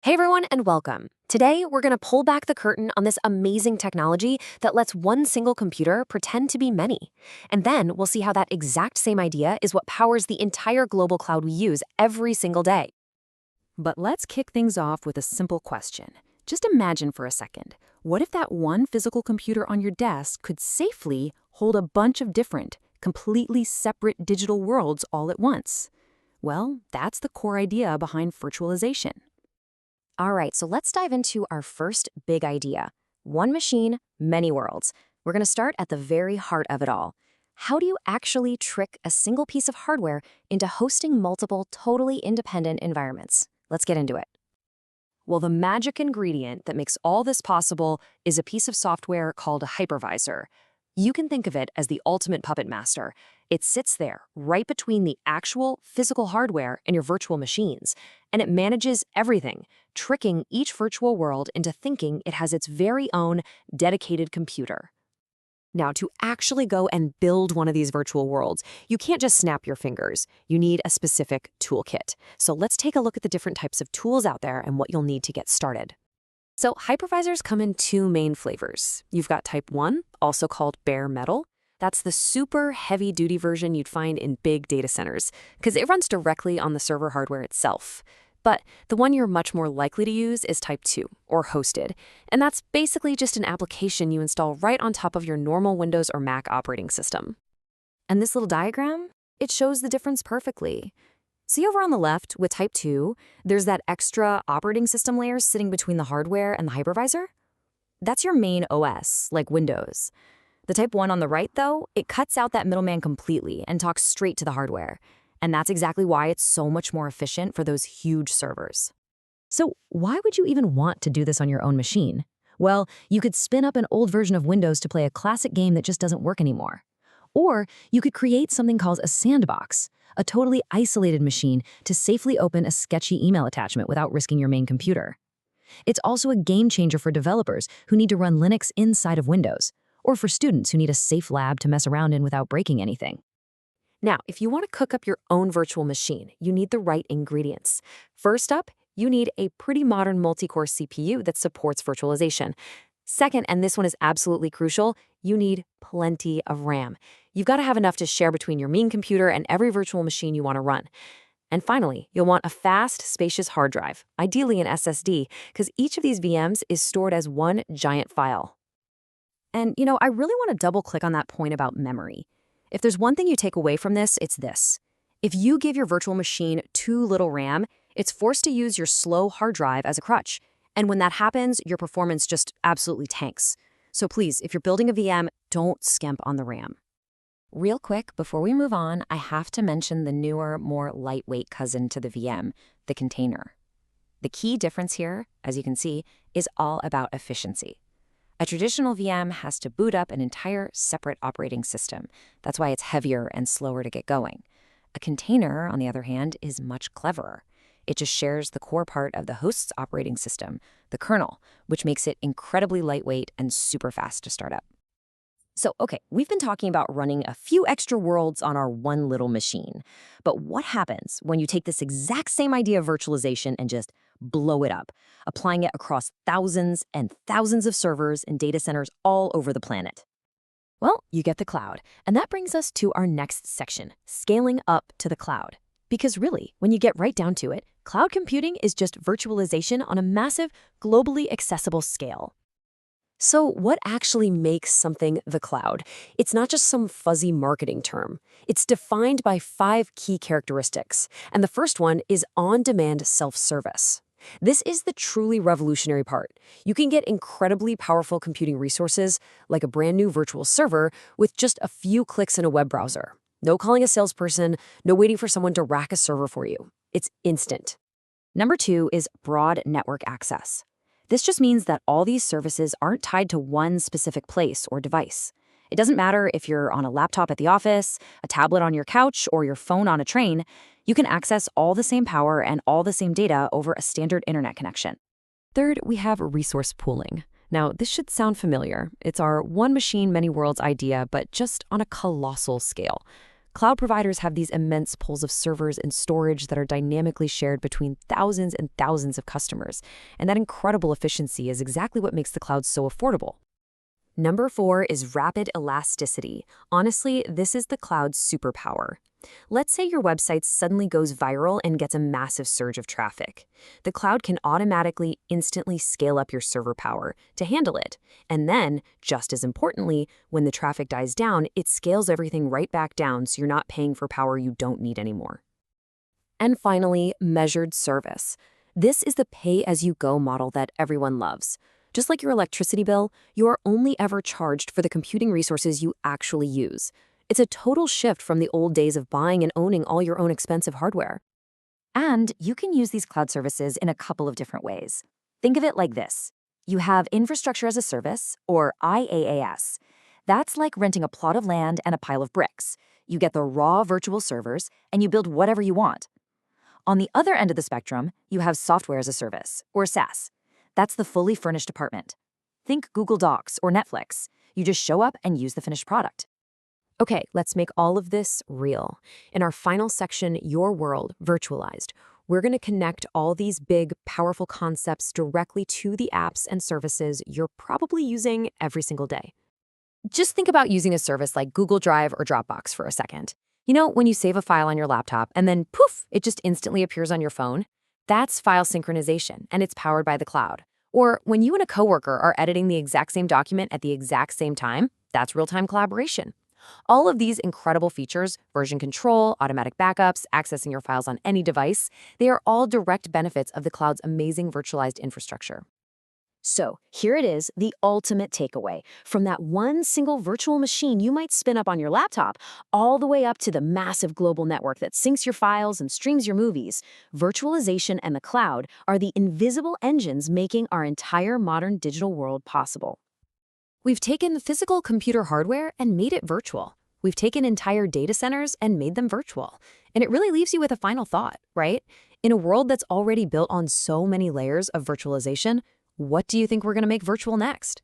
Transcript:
Hey everyone, and welcome. Today, we're going to pull back the curtain on this amazing technology that lets one single computer pretend to be many. And then we'll see how that exact same idea is what powers the entire global cloud we use every single day. But let's kick things off with a simple question. Just imagine for a second, what if that one physical computer on your desk could safely hold a bunch of different, completely separate digital worlds all at once? Well, that's the core idea behind virtualization. All right, so let's dive into our first big idea. One machine, many worlds. We're going to start at the very heart of it all. How do you actually trick a single piece of hardware into hosting multiple totally independent environments? Let's get into it. Well, the magic ingredient that makes all this possible is a piece of software called a hypervisor. You can think of it as the ultimate puppet master. It sits there, right between the actual physical hardware and your virtual machines, and it manages everything, tricking each virtual world into thinking it has its very own dedicated computer. Now, to actually go and build one of these virtual worlds, you can't just snap your fingers. You need a specific toolkit. So let's take a look at the different types of tools out there and what you'll need to get started. So hypervisors come in two main flavors. You've got type 1, also called bare metal. That's the super heavy-duty version you'd find in big data centers, because it runs directly on the server hardware itself. But the one you're much more likely to use is type 2, or hosted. And that's basically just an application you install right on top of your normal Windows or Mac operating system. And this little diagram, it shows the difference perfectly. See over on the left, with type 2, there's that extra operating system layer sitting between the hardware and the hypervisor? That's your main OS, like Windows. The type 1 on the right, though, it cuts out that middleman completely and talks straight to the hardware. And that's exactly why it's so much more efficient for those huge servers. So why would you even want to do this on your own machine? Well, you could spin up an old version of Windows to play a classic game that just doesn't work anymore. Or you could create something called a sandbox, a totally isolated machine to safely open a sketchy email attachment without risking your main computer. It's also a game changer for developers who need to run Linux inside of Windows, or for students who need a safe lab to mess around in without breaking anything. Now, if you want to cook up your own virtual machine, you need the right ingredients. First up, you need a pretty modern multi-core CPU that supports virtualization. Second, and this one is absolutely crucial, you need plenty of RAM. You've got to have enough to share between your main computer and every virtual machine you want to run. And finally, you'll want a fast, spacious hard drive, ideally an SSD, because each of these VMs is stored as one giant file. And, I really want to double-click on that point about memory. If there's one thing you take away from this, it's this. If you give your virtual machine too little RAM, it's forced to use your slow hard drive as a crutch. And when that happens, your performance just absolutely tanks. So please, if you're building a VM, don't skimp on the RAM. Real quick, before we move on, I have to mention the newer, more lightweight cousin to the VM, the container. The key difference here, as you can see, is all about efficiency. A traditional VM has to boot up an entire separate operating system. That's why it's heavier and slower to get going. A container, on the other hand, is much cleverer. It just shares the core part of the host's operating system, the kernel, which makes it incredibly lightweight and super fast to start up. So, okay, we've been talking about running a few extra worlds on our one little machine. But what happens when you take this exact same idea of virtualization and just blow it up, applying it across thousands and thousands of servers and data centers all over the planet? Well, you get the cloud. And that brings us to our next section, scaling up to the cloud. Because really, when you get right down to it, cloud computing is just virtualization on a massive, globally accessible scale. So what actually makes something the cloud? It's not just some fuzzy marketing term. It's defined by 5 key characteristics. And the first one is on-demand self-service. This is the truly revolutionary part. You can get incredibly powerful computing resources, like a brand new virtual server, with just a few clicks in a web browser. No calling a salesperson, no waiting for someone to rack a server for you. It's instant. Number 2 is broad network access. This just means that all these services aren't tied to one specific place or device. It doesn't matter if you're on a laptop at the office, a tablet on your couch, or your phone on a train, you can access all the same power and all the same data over a standard internet connection. Third, we have resource pooling. Now, this should sound familiar. It's our one machine, many worlds idea, but just on a colossal scale. Cloud providers have these immense pools of servers and storage that are dynamically shared between thousands and thousands of customers, and that incredible efficiency is exactly what makes the cloud so affordable. Number 4 is rapid elasticity. Honestly, this is the cloud's superpower. Let's say your website suddenly goes viral and gets a massive surge of traffic. The cloud can automatically, instantly scale up your server power to handle it. And then, just as importantly, when the traffic dies down, it scales everything right back down so you're not paying for power you don't need anymore. And finally, measured service. This is the pay-as-you-go model that everyone loves. Just like your electricity bill, you are only ever charged for the computing resources you actually use. It's a total shift from the old days of buying and owning all your own expensive hardware. And you can use these cloud services in a couple of different ways. Think of it like this. You have infrastructure as a service, or IaaS. That's like renting a plot of land and a pile of bricks. You get the raw virtual servers, and you build whatever you want. On the other end of the spectrum, you have software as a service, or SaaS. That's the fully furnished apartment. Think Google Docs or Netflix. You just show up and use the finished product. Okay, let's make all of this real. In our final section, Your World, Virtualized, we're going to connect all these big, powerful concepts directly to the apps and services you're probably using every single day. Just think about using a service like Google Drive or Dropbox for a second. You know, when you save a file on your laptop and then poof, it just instantly appears on your phone? That's file synchronization, and it's powered by the cloud. Or when you and a coworker are editing the exact same document at the exact same time, that's real-time collaboration. All of these incredible features, version control, automatic backups, accessing your files on any device, they are all direct benefits of the cloud's amazing virtualized infrastructure. So here it is, the ultimate takeaway. From that one single virtual machine you might spin up on your laptop, all the way up to the massive global network that syncs your files and streams your movies, virtualization and the cloud are the invisible engines making our entire modern digital world possible. We've taken the physical computer hardware and made it virtual. We've taken entire data centers and made them virtual. And it really leaves you with a final thought, right? In a world that's already built on so many layers of virtualization, what do you think we're going to make virtual next?